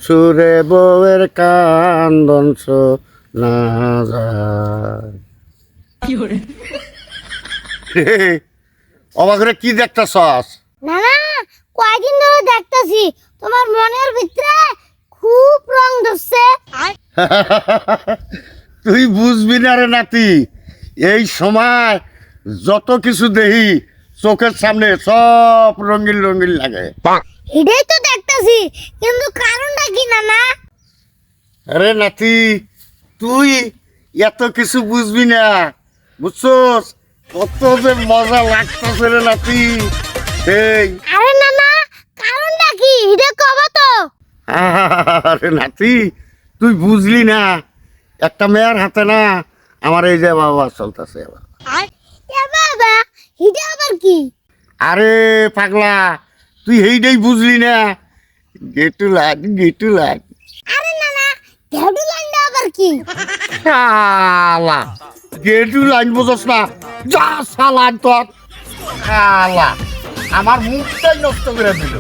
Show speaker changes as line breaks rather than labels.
সুরে বউয়ের কান্দন শোনা যায়। অবাক করে কি দেখতেছস?
না না, কয়দিন ধরে দেখতাছি তোমার মনের ভিতরে খুব রং ধরছে।
তুই বুঝবি না রে নাতি, এই সময় যত কিছু দেখি চোখের সামনে সব রঙিন রঙিন লাগে।
এটাই তো দেখতাছি, কিন্তু কারণটা কি নানা?
আরে নাতি, তুই এত কিছু বুঝবি না, বুঝছস? কত যে মজা লাগতেছে রে নাতি। এই
আরে নানা, কারণটা কি এটা কবা তো?
আরে নাতি, তুই বুঝলি না, একটা মেয়ের হাতে না আমার এই যে বাবা চলতেছে।
এ বাবা, এটা আবার কি?
আরে পাগলা, তুই এইটাই বুঝলি না? গেটু লাগ।
আরে নানা, ঘেডু লাইনটা আবার কি?
শালা, গেটু লাইন বুঝছ না? যা শালা তোর শালা, আমার মুখটাই নষ্ট করে দিল।